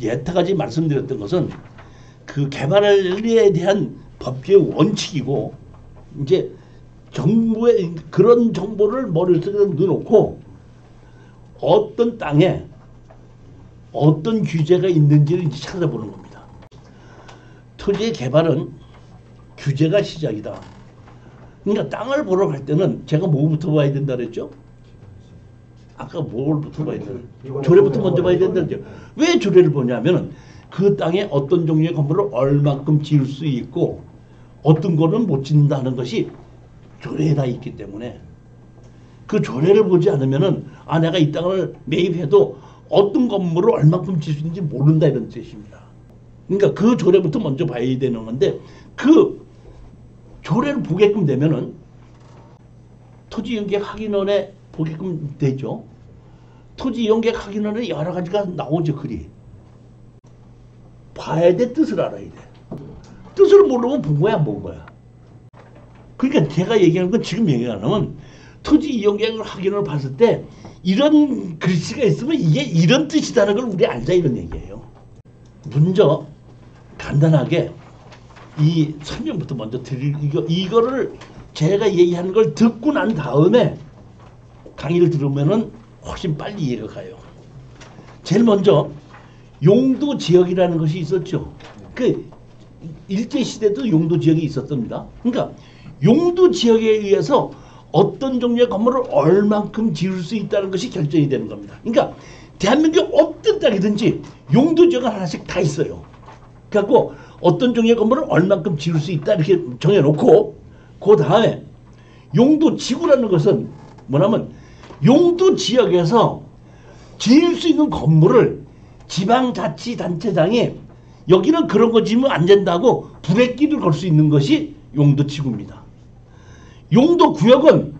여태까지 말씀드렸던 것은 그 개발에 대한 법규의 원칙이고, 이제 정부의 그런 정보를 머릿속에 넣어놓고 어떤 땅에 어떤 규제가 있는지를 이제 찾아보는 겁니다. 토지의 개발은 규제가 시작이다. 그러니까 땅을 보러 갈 때는 제가 뭐부터 봐야 된다 그랬죠? 아까 뭘부터 봐야 된다? 조례부터 먼저 봐야 된다 그랬죠? 왜 조례를 보냐면은 그 땅에 어떤 종류의 건물을 얼만큼 지을 수 있고 어떤 거는 못 짓는다는 것이 조례에 다 있기 때문에, 그 조례를 보지 않으면은 아 내가 이 땅을 매입해도 어떤 건물을 얼만큼 지을 수 있는지 모른다 이런 뜻입니다. 그러니까 그 조례부터 먼저 봐야 되는 건데, 그 조례를 보게끔 되면은 토지연계획 확인원에 보게끔 되죠. 토지연계획 확인원에 여러 가지가 나오죠. 글이 봐야 돼. 뜻을 알아야 돼. 뜻을 모르면 본 거야 안 본 거야. 그러니까 제가 얘기하는 건 지금 얘기하면 토지 이용계획 확인을 봤을 때 이런 글씨가 있으면 이게 이런 뜻이다는 걸 우리 알자 이런 얘기예요. 먼저 간단하게 이 설명부터 먼저 드릴, 이거를 제가 얘기하는 걸 듣고 난 다음에 강의를 들으면은 훨씬 빨리 이해가 가요. 제일 먼저 용도 지역이라는 것이 있었죠. 그 일제 시대도 용도 지역이 있었답니다. 그러니까 용도 지역에 의해서 어떤 종류의 건물을 얼만큼 지을 수 있다는 것이 결정이 되는 겁니다. 그러니까 대한민국 어떤 땅이든지 용도 지역은 하나씩 다 있어요. 그래갖고 어떤 종류의 건물을 얼만큼 지을 수 있다 이렇게 정해놓고, 그 다음에 용도 지구라는 것은 뭐냐면 용도 지역에서 지을 수 있는 건물을 지방자치단체장이 여기는 그런 거 지으면 안 된다고 브레이크를 걸 수 있는 것이 용도 지구입니다. 용도 구역은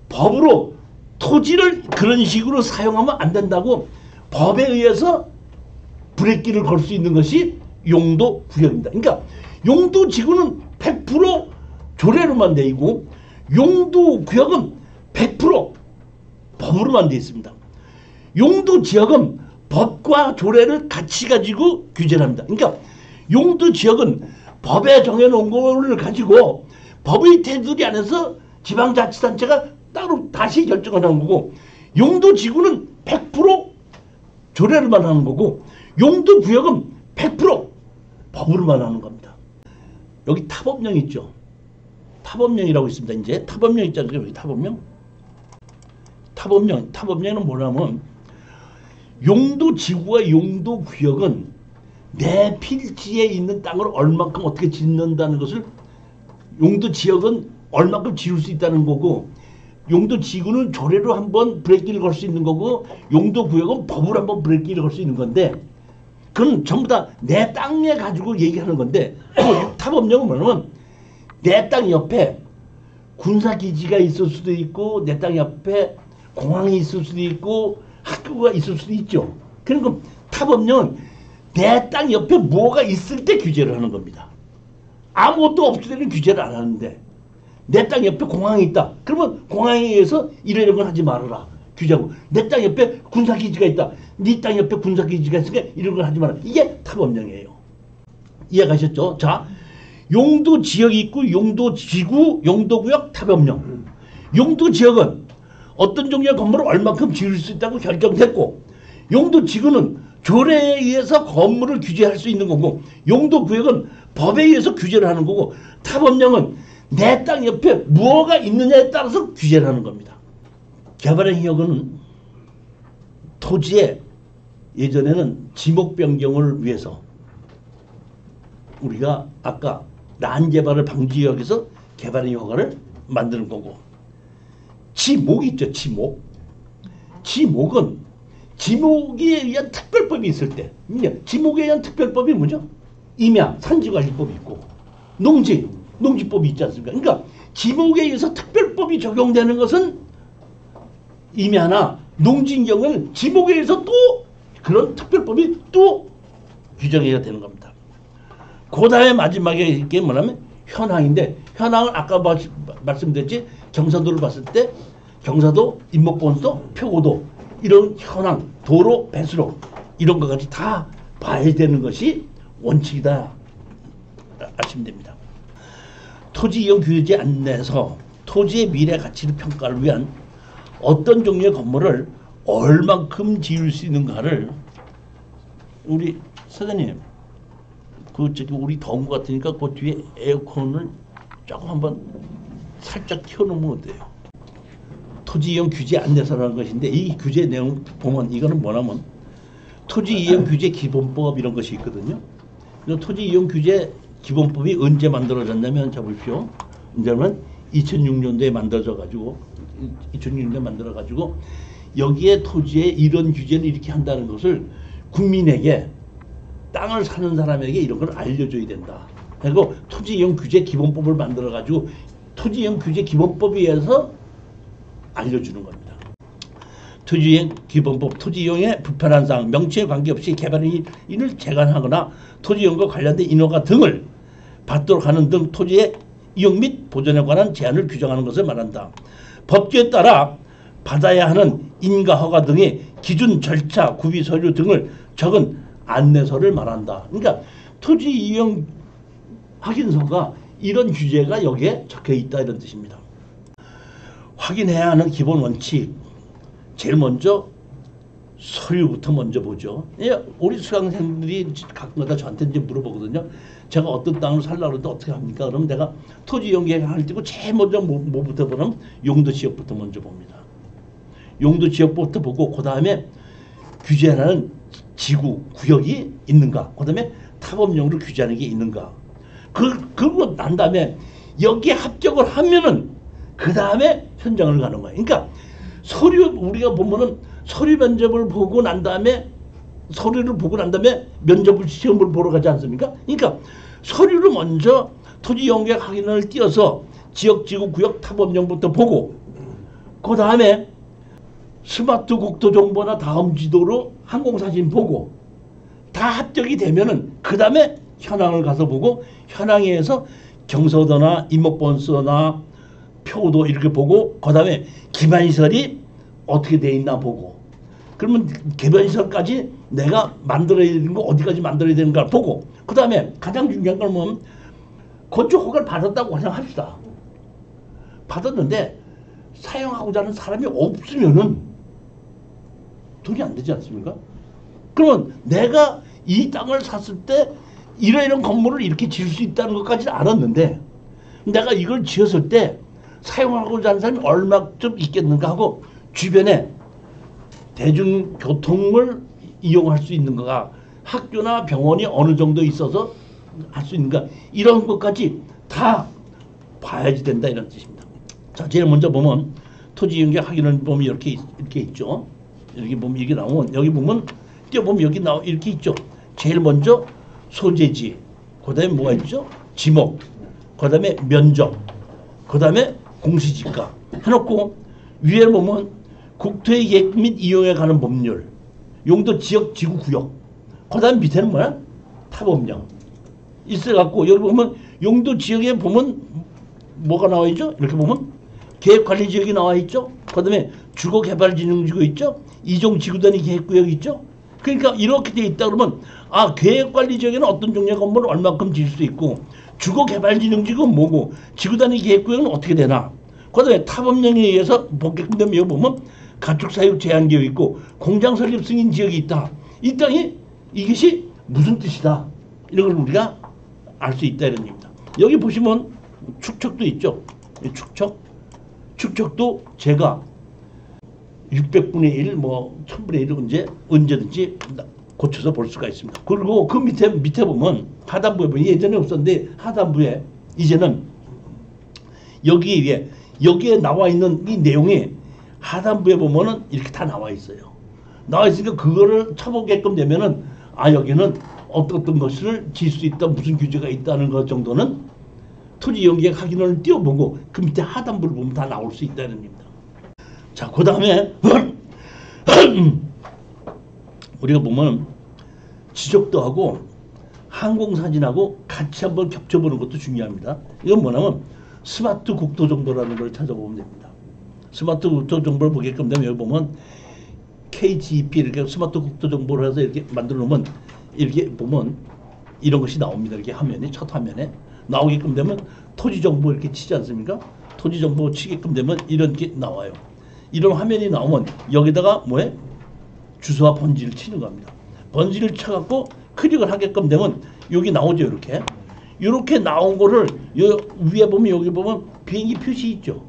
법으로 토지를 그런 식으로 사용하면 안 된다고 법에 의해서 브레이크를 걸 수 있는 것이 용도 구역입니다. 그러니까 용도 지구는 100% 조례로만 되어 있고 용도 구역은 100% 법으로만 되어 있습니다. 용도 지역은 법과 조례를 같이 가지고 규제를 합니다. 그러니까 용도 지역은 법에 정해놓은 거를 가지고 법의 테두리 안에서 지방자치단체가 따로 다시 결정을 하는 거고, 용도 지구는 100% 조례로만 하는 거고 용도 구역은 100% 법으로만 하는 겁니다. 여기 타법령 있죠. 타법령이라고 있습니다. 이제 타법령 있잖아요. 여기 타법령. 타법령은 뭐냐면 용도 지구와 용도 구역은 내 필지에 있는 땅을 얼만큼 어떻게 짓는다는 것을, 용도 지역은 얼만큼 지을 수 있다는 거고 용도 지구는 조례로 한번 브레이크를 걸 수 있는 거고 용도 구역은 법으로 한번 브레이크를 걸 수 있는 건데, 그건 전부 다 내 땅에 가지고 얘기하는 건데, 타법령은 뭐냐면 내 땅 옆에 군사기지가 있을 수도 있고 내 땅 옆에 공항이 있을 수도 있고 학교가 있을 수도 있죠. 그러니까 타법령은 내 땅 옆에 뭐가 있을 때 규제를 하는 겁니다. 아무것도 없을 때는 규제를 안 하는데, 내 땅 옆에 공항이 있다. 그러면 공항에 의해서 이런 건 하지 말아라. 규제하고, 내 땅 옆에 군사기지가 있다. 네 땅 옆에 군사기지가 있으니까 이런 걸 하지 말아라. 이게 타법령이에요. 이해가셨죠? 자, 용도 지역이 있고 용도 지구, 용도구역, 타법령. 용도 지역은 어떤 종류의 건물을 얼만큼 지을 수 있다고 결정됐고, 용도 지구는 조례에 의해서 건물을 규제할 수 있는 거고, 용도 구역은 법에 의해서 규제를 하는 거고, 타법령은 내 땅 옆에 무엇가 있느냐에 따라서 규제를 하는 겁니다. 개발행위역은 토지에 예전에는 지목 변경을 위해서 우리가 아까 난개발을 방지하기 위해서 개발행위허가를 만드는 거고, 지목 있죠. 지목은 지목에 의한 특별법이 있을 때, 지목에 의한 특별법이 뭐죠? 임야, 산지관리법이 있고 농지법이 있지 않습니까? 그러니까 지목에 의해서 특별법이 적용되는 것은 임야나 농지인 경우는 지목에 의해서 또 그런 특별법이 또 규정해야 되는 겁니다. 그 다음에 마지막에 이게 뭐냐면 현황인데, 현황은 아까 말씀드렸지, 경사도를 봤을 때 경사도, 임목본소, 표고도 이런 현황, 도로, 배수로 이런 것까지 다 봐야 되는 것이 원칙이다 아시면 됩니다. 토지 이용 규제 안내에서 토지의 미래 가치를 평가를 위한 어떤 종류의 건물을 얼만큼 지을 수 있는가를 우리 사장님 우리 더운 것 같으니까 그 뒤에 에어컨을 조금 한번 살짝 켜놓으면 어때요? 토지 이용 규제 안내서라는 것인데 이 규제 내용 보면 이거는 뭐냐면 토지 이용 규제 기본법 이런 것이 있거든요. 토지 이용 규제 기본법이 언제 만들어졌냐면 자 보십시오. 이제는 2006년도에 만들어져가지고 2006년도에 만들어가지고 여기에 토지에 이런 규제를 이렇게 한다는 것을 국민에게 땅을 사는 사람에게 이런 걸 알려줘야 된다. 그리고 토지 이용 규제 기본법을 만들어가지고 토지 이용 규제 기본법에 의해서 알려주는 겁니다. 토지 이용 기본법 토지 이용의 불편한 사항 명치에 관계없이 개발인을 제한하거나 토지 이용과 관련된 인허가 등을 받도록 하는 등 토지의 이용 및 보존에 관한 제한을 규정하는 것을 말한다. 법규에 따라 받아야 하는 인가 허가 등의 기준 절차 구비 서류 등을 적은 안내서를 말한다. 그러니까 토지 이용 확인서가 이런 규제가 여기에 적혀 있다 이런 뜻입니다. 확인해야 하는 기본 원칙 제일 먼저 서류부터 먼저 보죠. 우리 수강생들이 가끔가다 저한테 이제 물어보거든요. 제가 어떤 땅을 살려고 하는데 어떻게 합니까? 그럼 내가 토지 이용 계획을 때고 제일 먼저 뭐부터 보면 용도 지역부터 먼저 봅니다. 용도 지역부터 보고 그 다음에 규제하는 지구 구역이 있는가? 그 다음에 타법용으로 규제하는 게 있는가? 그러고 난 다음에 여기에 합격을 하면은 그 다음에 현장을 가는 거예요. 그러니까 서류 우리가 보면은 서류 면접을 보고 난 다음에 서류를 보고 난 다음에 면접을 시험을 보러 가지 않습니까? 그러니까 서류를 먼저 토지 용역 확인을 띄어서 지역 지구 구역 타법용부터 보고 그 다음에 스마트 국토 정보나 다음 지도로 항공사진 보고 다 합격이 되면은 그 다음에 현황을 가서 보고 현황에서 경서도나 임목본서나 표도 이렇게 보고 그 다음에 기반시설이 어떻게 돼 있나 보고 그러면 기반시설까지 내가 만들어야 되는 거 어디까지 만들어야 되는가 보고 그 다음에 가장 중요한 건 뭐냐면 건축 허가를 받았다고 가정합시다. 받았는데 사용하고자 하는 사람이 없으면은 돈이 안 되지 않습니까? 그러면 내가 이 땅을 샀을 때 이런 건물을 이렇게 지을 수 있다는 것까지는 알았는데 내가 이걸 지었을 때 사용하고자 하는 사람이 얼마쯤 있겠는가 하고 주변에 대중교통을 이용할 수 있는가 학교나 병원이 어느 정도 있어서 할 수 있는가 이런 것까지 다 봐야지 된다 이런 뜻입니다. 자, 제일 먼저 보면 토지 이용 확인을 보면 이렇게 있죠. 여기 보면 이게 나오면 여기 보면 띄어보면 여기 이렇게 있죠. 제일 먼저 소재지, 그 다음에 뭐가 있죠? 지목, 그 다음에 면적, 그 다음에 공시지가 해놓고 위에 보면 국토의 계획 및 이용에 관한 법률, 용도 지역 지구 구역, 그 다음 밑에는 뭐야? 타법령 있어갖고 여기 보면 용도 지역에 보면 뭐가 나와 있죠? 이렇게 보면 계획관리지역이 나와 있죠. 그 다음에 주거개발진흥지구 있죠. 이종지구단위 계획구역 있죠. 그러니까 이렇게 돼 있다 그러면 아 계획관리지역에는 어떤 종류의 건물을 얼마큼 지을 수 있고 주거개발진흥지구는 뭐고 지구단위 계획구역은 어떻게 되나. 그 다음에 타법령에 의해서 복개끔 되면 여기 보면 가축사육 제한지역이 있고 공장설립 승인 지역이 있다. 이 땅이 이것이 무슨 뜻이다. 이런 걸 우리가 알 수 있다 이런 얘기입니다. 여기 보시면 축척도 있죠. 축척도 제가 600분의 1, 뭐 1000분의 1을 언제든지 고쳐서 볼 수가 있습니다. 그리고 그 밑에 보면 하단부에 보면 예전에 없었는데 하단부에 이제는 여기에 나와 있는 이 내용이 하단부에 보면은 이렇게 다 나와 있어요. 나와 있으니까 그거를 쳐보게끔 되면은 아 여기는 어떤 것을 지을 수 있다 무슨 규제가 있다는 것 정도는 토지 이용계획 확인을 띄워보고 그 밑에 하단부를 보면 다 나올 수 있다는 겁니다. 자, 그 다음에 우리가 보면 지적도 하고 항공사진하고 같이 한번 겹쳐보는 것도 중요합니다. 이건 뭐냐면 스마트 국토 정보라는 걸 찾아보면 됩니다. 스마트 국토 정보를 보게끔 되면 여기 보면 KGP 이렇게 스마트 국토 정보를 해서 이렇게 만들어 놓으면 이렇게 보면 이런 것이 나옵니다. 이렇게 화면에 첫 화면에 나오게끔 되면 토지 정보 이렇게 치지 않습니까? 토지 정보 치게끔 되면 이런 게 나와요. 이런 화면이 나오면 여기다가 뭐에 주소와 번지를 치는 겁니다. 번지를 쳐갖고 클릭을 하게끔 되면 여기 나오죠. 이렇게 나온 거를 위에 보면 여기 보면 비행기 표시 있죠.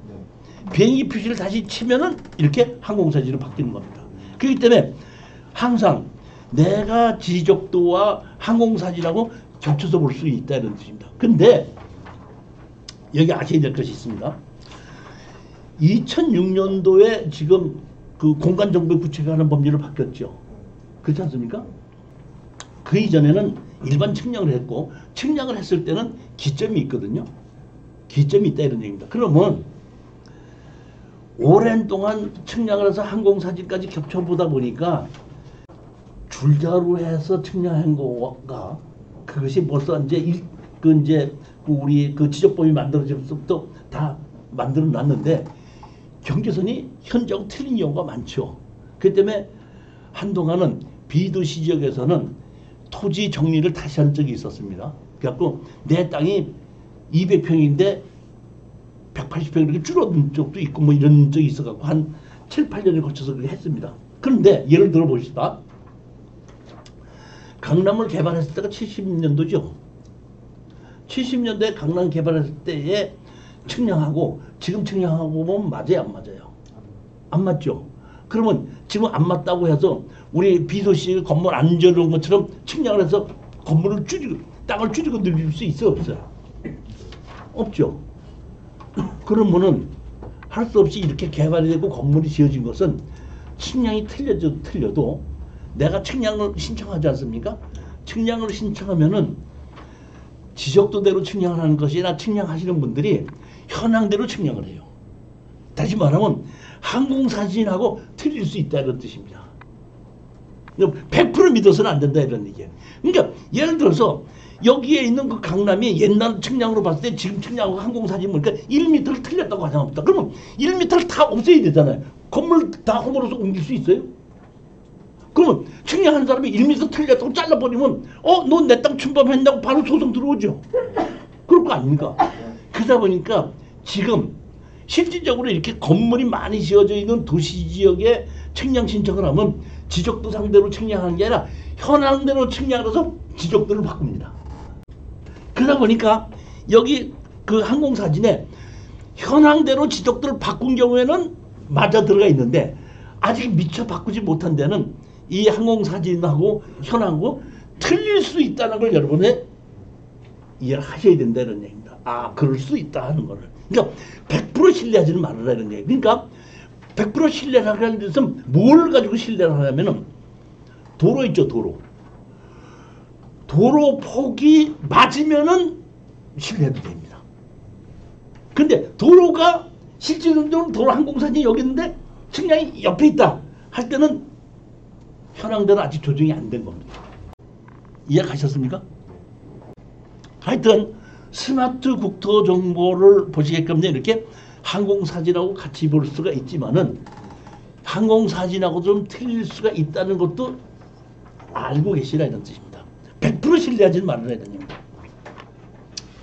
비행기 표시를 다시 치면은 이렇게 항공사진으로 바뀌는 겁니다. 그렇기 때문에 항상 내가 지적도와 항공사진하고 겹쳐서 볼 수 있다는 뜻입니다. 근데 여기 아셔야 될 것이 있습니다. 2006년도에 지금 그 공간정보 구체화 하는 법률로 바뀌었죠. 그렇지 않습니까? 그 이전에는 일반 측량을 했고 측량을 했을 때는 기점이 있거든요. 기점이 있다 이런 얘기입니다. 그러면 오랜 동안 측량을 해서 항공사진까지 겹쳐보다 보니까 줄자로 해서 측량한 거가 그것이 벌써 이제 우리 그 지적법이 만들어지면서부터 다 만들어 놨는데 경계선이 현저하고 틀린 경우가 많죠. 그렇기 때문에 한동안은 비도시 지역에서는 토지 정리를 다시 한 적이 있었습니다. 그래갖고 내 땅이 200평인데 180평 이렇게 줄어든 적도 있고 뭐 이런 적이 있어갖고 한 7, 8년을 거쳐서 그렇게 했습니다. 그런데 예를 들어 보시다. 강남을 개발했을 때가 70년도죠. 70년대에 강남 개발했을 때에 측량하고 지금 측량하고 보면 맞아요, 안 맞아요? 안 맞죠? 그러면 지금 안 맞다고 해서 우리 비도시 건물 안 지어놓은 것처럼 측량을 해서 건물을 줄이고 땅을 줄이고 늘릴 수 있어요, 없어요? 없죠. 그러면은 할 수 없이 이렇게 개발이 되고 건물이 지어진 것은 측량이 틀려도 내가 측량을 신청하지 않습니까? 측량을 신청하면은 지적도대로 측량을 하는 것이나 측량하시는 분들이 현황대로 측량을 해요. 다시 말하면 항공사진하고 틀릴 수 있다는 뜻입니다. 100% 믿어서는 안 된다 이런 얘기예요. 그러니까 예를 들어서 여기에 있는 그 강남이 옛날 측량으로 봤을 때 지금 측량하고 항공사진 보니까 1m를 틀렸다고 가정합니다. 그러면 1m를 다 없애야 되잖아요. 건물 다 허물어서 옮길 수 있어요? 그러면 측량하는 사람이 1m 틀렸다고 잘라버리면 너 내 땅 침범했다고 바로 소송 들어오죠. 그럴 거 아닙니까? 그러다 보니까 지금 실질적으로 이렇게 건물이 많이 지어져 있는 도시 지역에 측량 신청을 하면 지적도 상대로 측량하는 게 아니라 현황대로 측량을 해서 지적도를 바꿉니다. 그러다 보니까 여기 그 항공사진에 현황대로 지적도를 바꾼 경우에는 맞아 들어가 있는데 아직 미처 바꾸지 못한 데는 이 항공사진하고 현황하고 틀릴 수 있다는 걸 여러분이 이해를 하셔야 된다는 얘기입니다. 아, 그럴 수 있다 하는 거를. 그러니까 100% 신뢰하지는 말아라는 얘기. 그러니까 100% 신뢰하는 것은 뭘 가지고 신뢰를 하냐면은 도로 있죠, 도로. 도로 폭이 맞으면은 신뢰도 됩니다. 근데 도로가 실질적으로 도로 항공사진이 여기 있는데 측량이 옆에 있다 할 때는 현황대로 아직 조정이 안 된 겁니다. 이해가셨습니까? 하여튼 스마트 국토 정보를 보시게끔 이렇게 항공사진하고 같이 볼 수가 있지만은 항공사진하고 좀 틀릴 수가 있다는 것도 알고 계시라 이런 뜻입니다. 100% 신뢰하지 말아야 됩니다.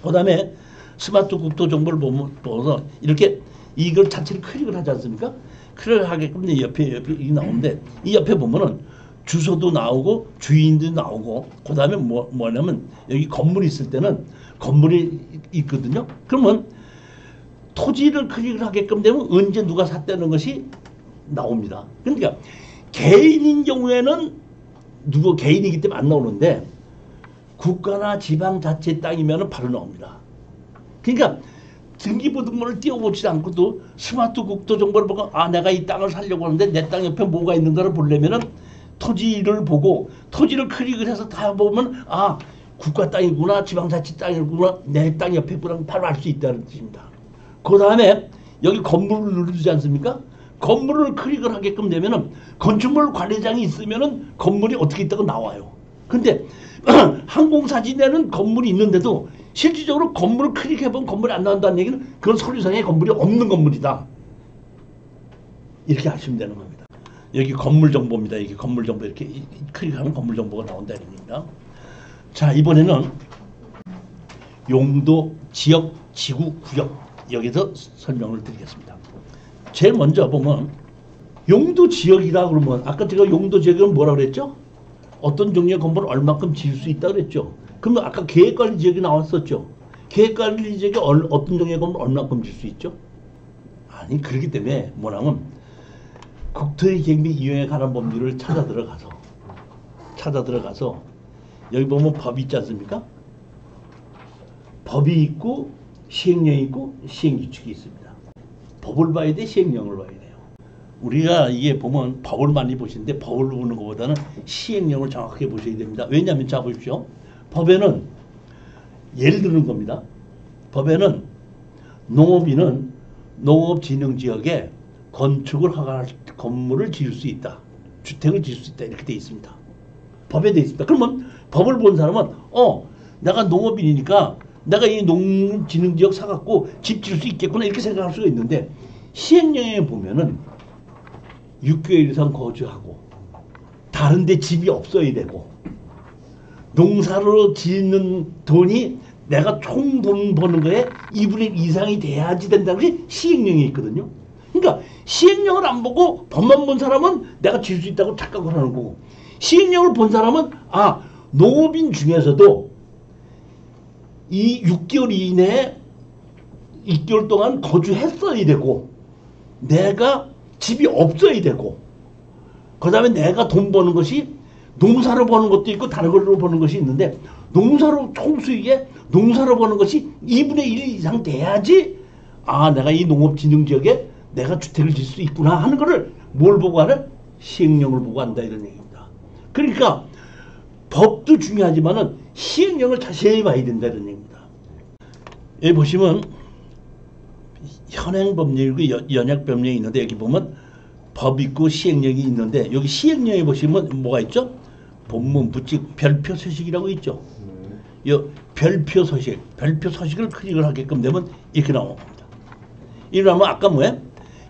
그 다음에 스마트 국토 정보를 보면서 이렇게 이걸 자체를 클릭을 하지 않습니까? 클릭을 하게끔 옆에 이 나오는데 이 옆에 보면은 주소도 나오고 주인도 나오고 그 다음에 뭐냐면 여기 건물이 있을 때는 건물이 있거든요. 그러면 토지를 클릭을 하게끔 되면 언제 누가 샀다는 것이 나옵니다. 그러니까 개인인 경우에는 누구 개인이기 때문에 안 나오는데 국가나 지방자치 땅이면 바로 나옵니다. 그러니까 등기부등본을 띄워보지 않고도 스마트 국토 정보를 보고 내가 이 땅을 살려고 하는데 내 땅 옆에 뭐가 있는가를 보려면은 토지를 보고 토지를 클릭을 해서 다 보면 국가 땅이구나 지방자치 땅이구나 내 땅 옆에 있구나 바로 알 수 있다는 뜻입니다. 그 다음에 여기 건물을 누르지 않습니까? 건물을 클릭을 하게끔 되면은 건축물 관리장이 있으면은 건물이 어떻게 있다고 나와요. 근데 항공사진에는 건물이 있는데도 실질적으로 건물을 클릭해보면 건물이 안 나온다는 얘기는 그건 서류상에 건물이 없는 건물이다. 이렇게 하시면 되는 겁니다. 여기 건물 정보입니다. 여기 건물 정보 이렇게 클릭하면 건물 정보가 나온다 이겁니다. 자, 이번에는 용도, 지역, 지구, 구역 여기서 설명을 드리겠습니다. 제일 먼저 보면 용도 지역이라 그러면 아까 제가 용도 지역은 뭐라 그랬죠? 어떤 종류의 건물을 얼마큼 지을 수 있다 그랬죠. 그러면 아까 계획관리 지역이 나왔었죠. 계획관리 지역에 어떤 종류의 건물을 얼마큼 지을 수 있죠? 아니, 그렇기 때문에 뭐냐면 국토의 계획 및 이용에 관한 법률을 찾아 들어가서 여기 보면 법이 있지 않습니까? 법이 있고 시행령이 있고 시행규칙이 있습니다. 법을 봐야 돼, 시행령을 봐야 돼요. 우리가 이게 보면 법을 많이 보시는데 법을 보는 것보다는 시행령을 정확하게 보셔야 됩니다. 왜냐하면 자 보십시오. 법에는 예를 드는 겁니다. 법에는 농업인은 농업진흥지역에 건축을 허가할 건물을 지을 수 있다. 주택을 지을 수 있다. 이렇게 돼 있습니다. 법에 돼 있습니다. 그러면 법을 본 사람은 내가 농업인이니까 내가 이 농진흥지역 사갖고 집 지을 수 있겠구나 이렇게 생각할 수가 있는데 시행령에 보면은 6개월 이상 거주하고 다른 데 집이 없어야 되고 농사로 짓는 돈이 내가 총 돈 버는 거에 2분의 1 이상이 돼야지 된다는 게 시행령에 있거든요. 그러니까 시행령을 안 보고 법만 본 사람은 내가 지을 수 있다고 착각을 하는 거고 시행령을 본 사람은 농업인 중에서도 이 6개월 이내에 2개월 동안 거주했어야 되고 내가 집이 없어야 되고 그 다음에 내가 돈 버는 것이 농사로 버는 것도 있고 다른 걸로 버는 것이 있는데 농사로 총수익에 농사로 버는 것이 2분의 1 이상 돼야지 내가 이 농업진흥지역에 내가 주택을 지을 수 있구나 하는 거를 뭘 보고 하는? 시행령을 보고 한다 이런 얘기입니다. 그러니까 법도 중요하지만은 시행령을 자세히 봐야 된다 이런 얘기입니다. 여기 보시면 현행 법률이고 연약 법령이 있는데 여기 보면 법 있고 시행령이 있는데 여기 시행령에 보시면 뭐가 있죠? 본문 부칙 별표 서식이라고 있죠. 이 별표 서식을 클릭을 하게끔 되면 이렇게 나옵니다. 이러면 아까 뭐야?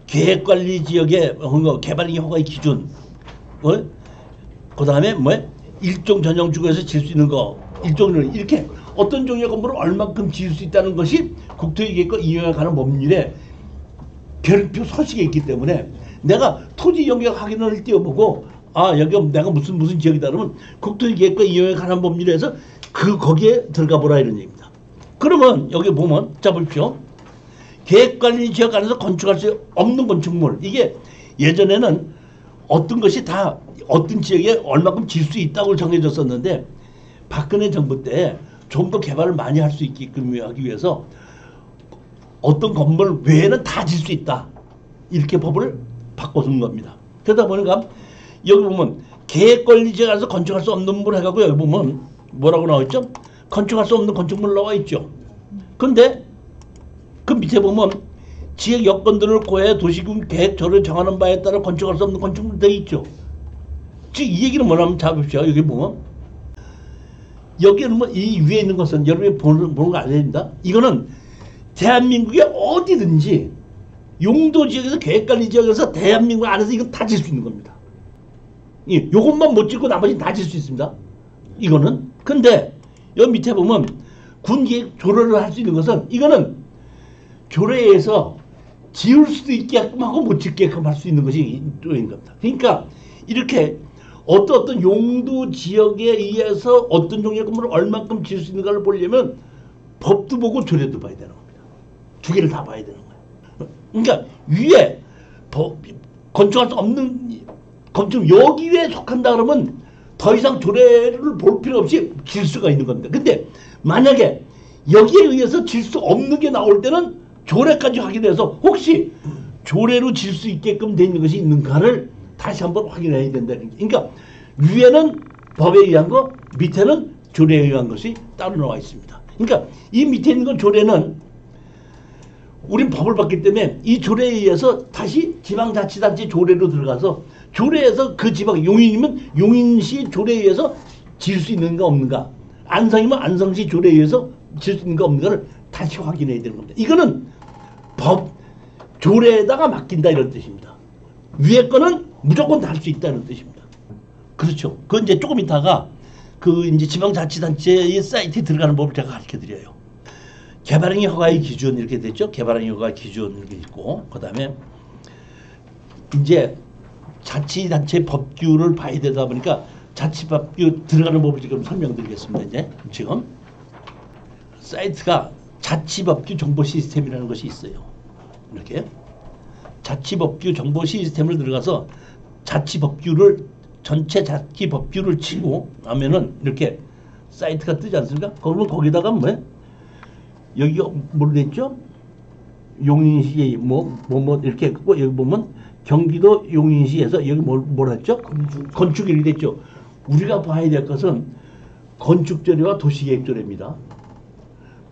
계획관리 지역의 개발 허가의 기준, 그 다음에 뭐야? 일종 전용 주거에서 지을 수 있는 거, 일종을 이렇게 어떤 종류의 건물을 얼만큼 지을 수 있다는 것이 국토의 계획과 이용에 관한 법률에 별표 서식에 있기 때문에 내가 토지 영역 확인을 띄워보고 여기 내가 무슨 지역이다 그러면 국토의 계획과 이용에 관한 법률에서 거기에 들어가 보라 이런 얘기입니다. 그러면 여기 보면 자 보십시오. 계획관리 지역 안에서 건축할 수 없는 건축물 이게 예전에는 어떤 것이 다 어떤 지역에 얼마큼 지을 수 있다고 정해졌었는데 박근혜 정부 때 좀 더 개발을 많이 할 수 있게끔 하기 위해서 어떤 건물 외에는 다 지을 수 있다 이렇게 법을 바꿔준 겁니다. 그러다 보니까 여기 보면 계획관리 지역 안에서 건축할 수 없는 물 해가지고 여기 보면 뭐라고 나와 있죠? 건축할 수 없는 건축물 나와 있죠. 근데 그 밑에 보면 지역 여건들을 고려해 도시군 계획조를 정하는 바에 따라 건축할 수 없는 건축물 되어 있죠. 즉 이 얘기는 뭐냐면 잡으십시오. 여기 보면 여기는 이 위에 있는 것은 여러분이 보는 거 알아야 됩니다. 이거는 대한민국의 어디든지 용도 지역에서 계획관리 지역에서 대한민국 안에서 이건 다 질 수 있는 겁니다. 요것만 못 짓고 나머지는 다 질 수 있습니다. 이거는. 근데 여기 밑에 보면 군계획 조례를 할 수 있는 것은 이거는 조례에서 지을 수도 있게끔 하고 못 짓게끔 할 수 있는 것이 조례인 겁니다. 그러니까 이렇게 어떤 용도 지역에 의해서 어떤 종류의 건물을 얼만큼 지을 수 있는가를 보려면 법도 보고 조례도 봐야 되는 겁니다. 두 개를 다 봐야 되는 거예요. 그러니까 위에 건축할 수 없는 건축 여기에 속한다 그러면 더 이상 조례를 볼 필요 없이 질 수가 있는 겁니다. 근데 만약에 여기에 의해서 질 수 없는 게 나올 때는 조례까지 확인해서 혹시 조례로 질 수 있게끔 돼 있는 것이 있는가를 다시 한번 확인해야 된다는 게. 그러니까 위에는 법에 의한 거, 밑에는 조례에 의한 것이 따로 나와 있습니다. 그러니까 이 밑에 있는 건 조례는 우린 법을 봤기 때문에 이 조례에 의해서 다시 지방자치단체 조례로 들어가서 조례에서 그 지방 용인이면 용인시 조례에 의해서 지을 수 있는가 없는가, 안성이면 안성시 조례에 의해서 지을 수 있는가 없는가를 다시 확인해야 되는 겁니다. 이거는 법 조례에다가 맡긴다 이런 뜻입니다. 위에 거는 무조건 다 할 수 있다는 뜻입니다. 그렇죠. 그 이제 조금 있다가 그 이제 지방자치단체의 사이트에 들어가는 법을 제가 가르쳐 드려요. 개발행위 허가의 기준 이렇게 됐죠. 개발행위 허가 기준 이렇게 있고, 그 다음에 이제 자치단체 법규를 봐야 되다 보니까 자치법규 들어가는 법을 지금 설명드리겠습니다. 이제 지금 사이트가 자치법규 정보 시스템이라는 것이 있어요. 이렇게 자치법규 정보 시스템을 들어가서 자치법규를 전체 자치법규를 치고 하면은 이렇게 사이트가 뜨지 않습니까? 그러면 거기다가 뭐 여기가 뭘 됐죠? 용인시 뭐 이렇게 했고, 여기 보면 경기도 용인시에서 여기 뭘 했죠? 건축일이 됐죠. 우리가 봐야 될 것은 건축조례와 도시계획조례입니다.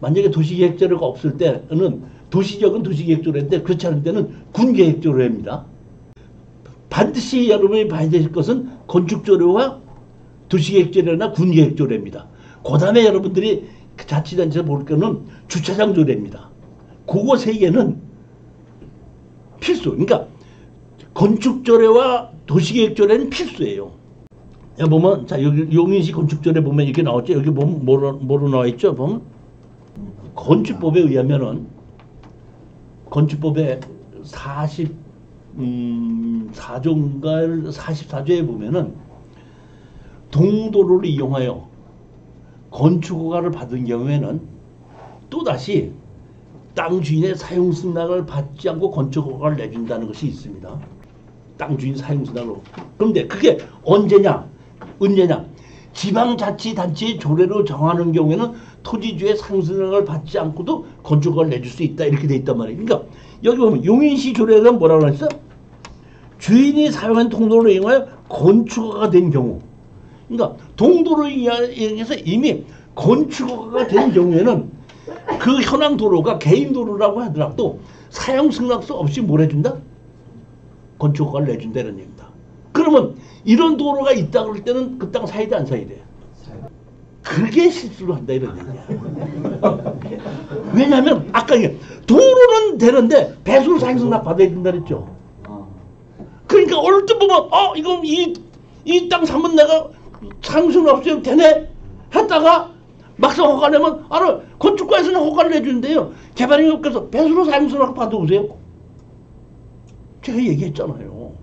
만약에 도시계획조례가 없을 때는 도시적은 도시계획조례인데 그렇지 않을 때는 군계획조례입니다. 반드시 여러분이 봐야 될 것은 건축조례와 도시계획조례나 군계획조례입니다. 그 다음에 여러분들이 자치단체에서 볼 거는 주차장조례입니다. 그거 세 개는 필수. 그러니까 건축조례와 도시계획조례는 필수예요. 여기 보면 자 여기 용인시 건축조례 보면 이렇게 나왔죠. 여기 보면 뭐로 나와 있죠? 보면 건축법에 의하면은 건축법에 44조인가 44조에 보면은 동도로를 이용하여 건축허가를 받은 경우에는 또다시 땅 주인의 사용 승낙을 받지 않고 건축허가를 내준다는 것이 있습니다. 땅 주인 사용 승낙으로. 그런데 그게 언제냐? 지방자치단체의 조례로 정하는 경우에는 토지주의 상승을 받지 않고도 건축허가를 내줄 수 있다 이렇게 돼 있단 말이에요. 그러니까 여기 보면 용인시 조례에는 뭐라고 했어? 주인이 사용한 동도로를 이용하여 건축허가가 된 경우, 그러니까 동도로를 이용해서 이미 건축허가가 된 경우에는 그 현황 도로가 개인 도로라고 하더라도 사용 승낙서 없이 뭘 해준다? 건축허가를 내준다는 얘기입니다. 그러면 이런 도로가 있다 그럴 때는 그 땅 사야 돼, 안 사야 돼? 그게 실수를 한다 이런 얘기야. 왜냐하면 아까 이게 도로는 되는데 배수로 사용 승낙 받아야 된다 그랬죠. 그러니까 어느 때 보면 이거 이 땅 사면 내가 사용 승낙 없으면 되네 했다가 막상 허가 내면 건축과에서는 허가를 내주는데요. 개발행위업계에서 배수로 사용 승낙 받아오세요. 제가 얘기했잖아요.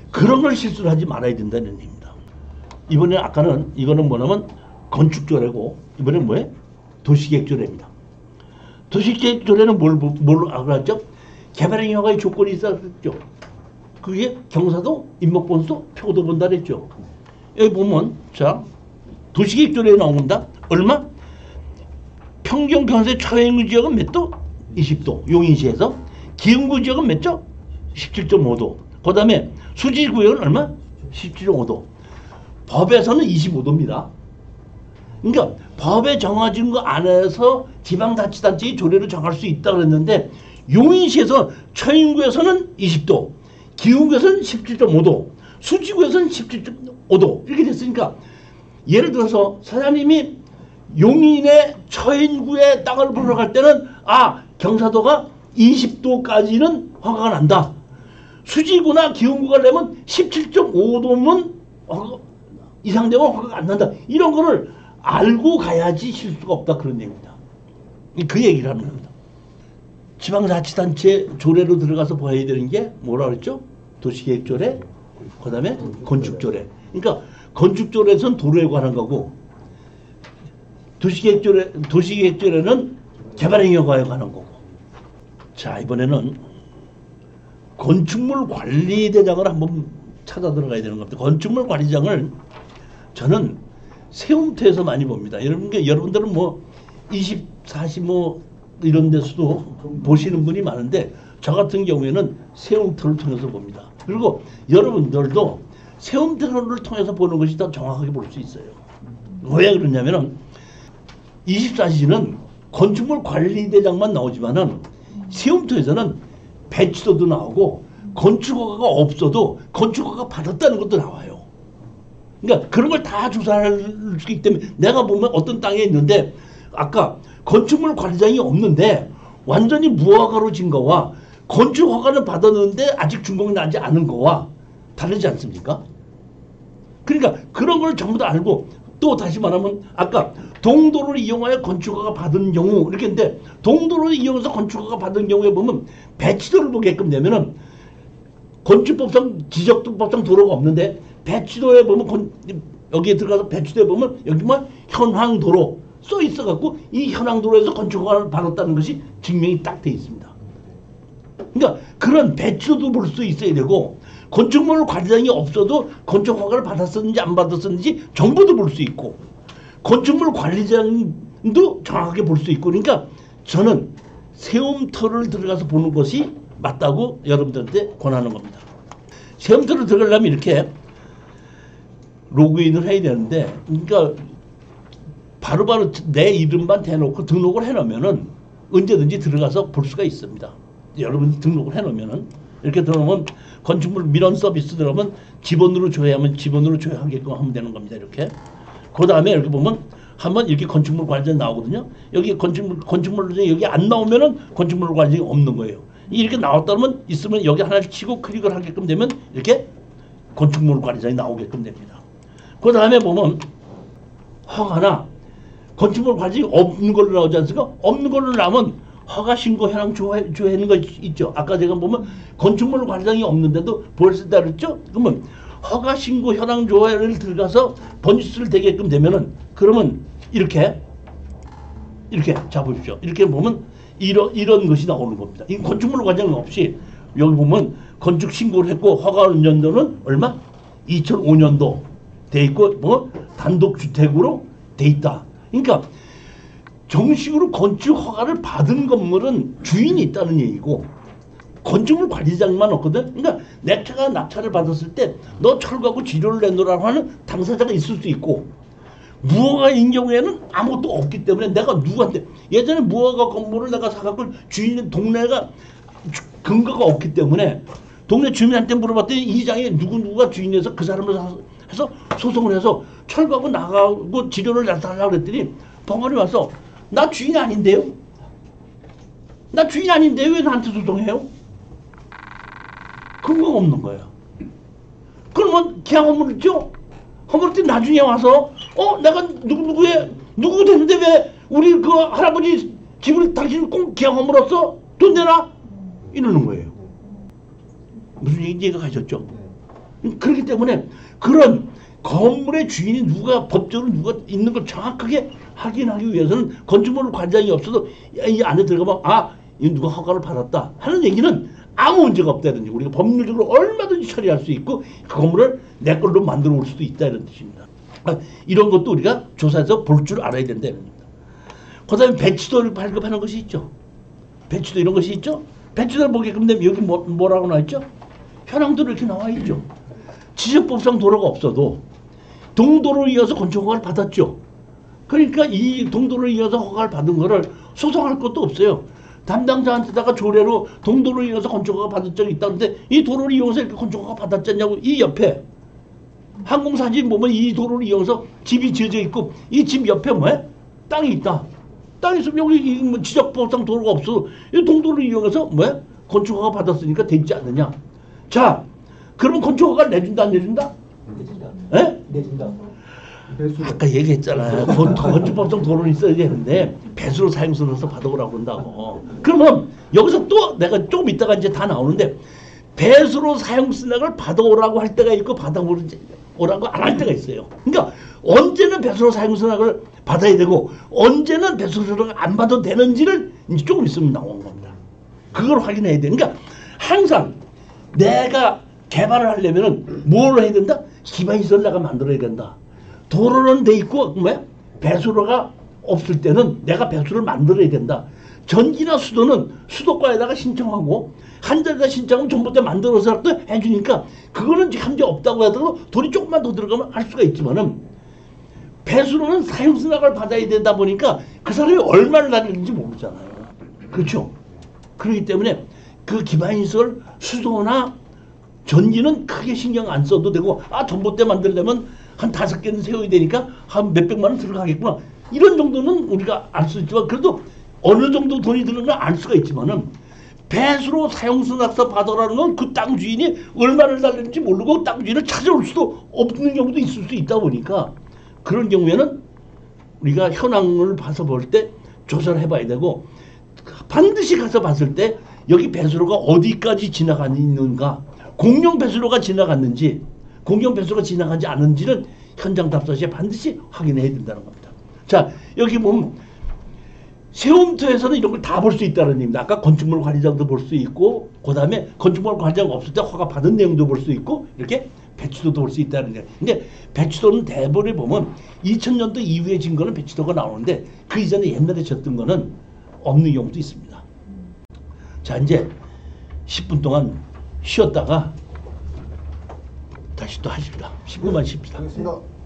그런 걸 실수를 하지 말아야 된다는 얘기입니다. 이번에 아까는 이거는 뭐냐면 건축조례고 이번엔 뭐예요? 도시계획조례입니다. 도시계획조례는 뭘로 알았죠? 개발행위 허가의 조건이 있었죠. 그게 경사도, 인목본수, 표도 본다 그랬죠. 여기 보면 자 도시계획조례에 나온다. 얼마? 평균 경사의 처행구 지역은 몇 도? 20도. 용인시에서. 기흥구 지역은 몇 도? 17.5도. 그 다음에 수지구역은 얼마? 17.5도. 법에서는 25도입니다. 그러니까 법에 정해진 거 안에서 지방자치단체의 조례를 정할 수 있다 그랬는데 용인시에서 처인구에서는 20도, 기흥구에서는 17.5도, 수지구에서는 17.5도 이렇게 됐으니까 예를 들어서 사장님이 용인의 처인구에 땅을 보러 갈 때는 경사도가 20도까지는 허가가 난다. 수지구나 기흥구가 되면 17.5도면 이상 되면 허가가 안 난다. 이런 거를 알고 가야지 실수가 없다 그런 얘기입니다. 그 얘기를 하는 겁니다. 지방자치단체 조례로 들어가서 봐야 되는 게 뭐라 그랬죠? 도시계획조례, 그 다음에 건축조례. 그러니까 건축조례에서는 도로에 관한 거고 도시계획조례는 개발행위 허가에 관한 거고. 자 이번에는 건축물 관리대장을 한번 찾아 들어가야 되는 겁니다. 건축물 관리장을 저는 세움터에서 많이 봅니다. 여러분들은 뭐 20, 40 이런 데서도 보시는 분이 많은데 저 같은 경우에는 세움터를 통해서 봅니다. 그리고 여러분들도 세움터를 통해서 보는 것이 더 정확하게 볼 수 있어요. 왜 그러냐면은 24시는 건축물 관리대장만 나오지만은 세움터에서는 배치도도 나오고 건축허가가 없어도 건축허가 받았다는 것도 나와요. 그러니까 그런 걸 다 조사할 수 있기 때문에 내가 보면 어떤 땅에 있는데 아까 건축물 관리장이 없는데 완전히 무허가로 진 거와 건축 허가는 받았는데 아직 준공이 나지 않은 거와 다르지 않습니까? 그러니까 그런 걸 전부 다 알고 또 다시 말하면 아까 동도를 이용하여 건축허가 받은 경우 이렇게 했는데 동도를 이용해서 건축허가 받은 경우에 보면 배치도를 보게끔 되면은 건축법상 지적법상 도로가 없는데 배치도에 보면 여기에 들어가서 배치도에 보면 여기만 현황도로 써 있어갖고 이 현황도로에서 건축허가를 받았다는 것이 증명이 딱 돼 있습니다. 그러니까 그런 배치도도 볼 수 있어야 되고 건축물 관리장이 없어도 건축허가를 받았었는지 안 받았었는지 정보도 볼 수 있고 건축물 관리장도 정확하게 볼 수 있고 그러니까 저는 세움터를 들어가서 보는 것이 맞다고 여러분들한테 권하는 겁니다. 세움터를 들어가려면 이렇게 로그인을 해야 되는데 그러니까 바로바로 내 이름만 대놓고 등록을 해놓으면은 언제든지 들어가서 볼 수가 있습니다. 여러분이 등록을 해놓으면은 이렇게 들어오면 건축물 민원 서비스 들어오면 지번으로 조회하면 지번으로 조회하게끔 하면 되는 겁니다. 이렇게. 그 다음에 이렇게 보면 한번 이렇게 건축물 관리장 나오거든요. 여기 건축물 여기 안 나오면은 건축물 관리장이 없는 거예요. 이렇게 나왔다면 있으면 여기 하나씩 치고 클릭을 하게끔 되면 이렇게 건축물 관리장이 나오게끔 됩니다. 그 다음에 보면 허가나 건축물 관리장이 없는 걸로 나오지 않습니까? 없는 걸로 나오면 허가 신고 현황 조회하는 거 있죠. 아까 제가 보면 건축물 관리장이 없는데도 벌써 다르죠. 그러면 허가 신고 현황 조회를 들어가서 번지수를 대게끔 되면은 그러면 이렇게 잡으십시오. 이렇게 보면 이런 것이 나오는 겁니다. 이 건축물 관리장 없이 여기 보면 건축 신고를 했고 허가 연도는 얼마? 2005년도 돼 있고 뭐 단독 주택으로 돼 있다. 그러니까 정식으로 건축 허가를 받은 건물은 주인이 있다는 얘기고 건축물 관리장만 없거든. 그러니까 내 차가 낙찰을 받았을 때 너 철거하고 지료를 내놓으라고 하는 당사자가 있을 수 있고 무허가인 경우에는 아무것도 없기 때문에 내가 누구한테 예전에 무허가 건물을 내가 사갖고 주인 동네가 근거가 없기 때문에 동네 주민한테 물어봤더니 이장에 누구가 주인이어서 그 사람을 해서 소송을 해서 철거하고 나가고 지료를 내달라고 그랬더니 벙어리 와서 나 주인 아닌데요? 나 주인 아닌데 왜 나한테 소송해요? 근거가 없는 거예요. 그러면 계약 허물을 죠? 허물을 때 나중에 와서 내가 누구 됐는데 왜 우리 그 할아버지 집을 당신 꼭 계약 허물었어? 돈 내놔? 이러는 거예요. 무슨 얘기인지 이해가 가셨죠? 그렇기 때문에 그런 건물의 주인이 법적으로 누가 있는 걸 정확하게 확인하기 위해서는 건축물 관장이 없어도 이 안에 들어가면 이 누가 허가를 받았다 하는 얘기는 아무 문제가 없다는 얘기. 우리가 법률적으로 얼마든지 처리할 수 있고 그 건물을 내 걸로 만들어 올 수도 있다 이런 뜻입니다. 이런 것도 우리가 조사해서 볼 줄 알아야 된다는 겁니다. 그 다음에 배치도를 발급하는 것이 있죠. 배치도 이런 것이 있죠. 배치도를 보게끔 되면 여기 뭐라고 나와 있죠? 현황도로 이렇게 나와 있죠. 지적법상 도로가 없어도 동도로 이어서 건축 허가를 받았죠. 그러니까 이 동도로 이어서 허가를 받은 거를 소송할 것도 없어요. 담당자한테다가 조례로 동도로 이어서 건축 허가 받은 적이 있다는데 이 도로를 이용해서 이렇게 건축 허가 받았지 않냐고. 이 옆에 항공사진 보면 이 도로를 이용해서 집이 지어져 있고 이 집 옆에 뭐야? 땅이 있다. 땅이 있으면 여기 뭐 지적법상 도로가 없어. 이 동도를 이용해서 뭐야? 건축 허가 받았으니까 되지 않느냐. 자, 그러면 건축 허가를 내준다 안 내준다? 내준다. 내준다. 아까 얘기했잖아요. 건축법상 도로는 있어야 되는데 배수로 사용서로서 받아오라고 그런다고. 그러면 여기서 또 내가 조금 있다가 이제 다 나오는데 배수로 사용수락을 받아오라고 할 때가 있고 받아오라고 안 할 때가 있어요. 그러니까 언제는 배수로 사용수락을 받아야 되고 언제는 배수로 사용수락을 안 받아도 되는지를 이제 조금 있으면 나오는 겁니다. 그걸 확인해야 돼. 그러니까 항상 내가 개발을 하려면은 뭘 해야 된다? 기반시설 내가 만들어야 된다. 도로는 돼 있고 뭐야? 배수로가 없을 때는 내가 배수를 만들어야 된다. 전기나 수도는 수도과에다가 신청하고 한 자리에다 신청하면 전봇대 만들어서 또 해주니까 그거는 현재 없다고 하더라도 돈이 조금만 더 들어가면 할 수가 있지만은 배수로는 사용수락을 받아야 되다 보니까 그 사람이 얼마를 나는지 모르잖아요. 그렇죠? 그렇기 때문에 그 기반시설 수도나 전기는 크게 신경 안 써도 되고 전봇대 만들려면 한 5개는 세워야 되니까 한 몇백만 원 들어가겠구나. 이런 정도는 우리가 알 수 있지만 그래도 어느 정도 돈이 드는 건 알 수가 있지만은 배수로 사용수 낙서 받으라는 건 그 땅 주인이 얼마를 달랬는지 모르고 땅 주인을 찾아올 수도 없는 경우도 있을 수 있다 보니까 그런 경우에는 우리가 현황을 봐서 볼 때 조사를 해봐야 되고 반드시 가서 봤을 때 여기 배수로가 어디까지 지나가는가 공영 배수로가 지나갔는지 공영 배수로가 지나가지 않은지는 현장 답사 시에 반드시 확인해야 된다는 겁니다. 자 여기 보면 세움터에서는 이런 걸 다 볼 수 있다는 얘기입니다. 아까 건축물 관리장도 볼 수 있고 그 다음에 건축물 관리장 없을 때 허가 받은 내용도 볼 수 있고 이렇게 배치도도 볼 수 있다는 얘기예요. 근데 배치도는 대본에 보면 2000년도 이후에 진 거는 배치도가 나오는데 그 이전에 옛날에 졌던 거는 없는 경우도 있습니다. 자 이제 10분 동안 쉬었다가 다시 또 하십니다. 10분만 쉽시다. 알겠습니다.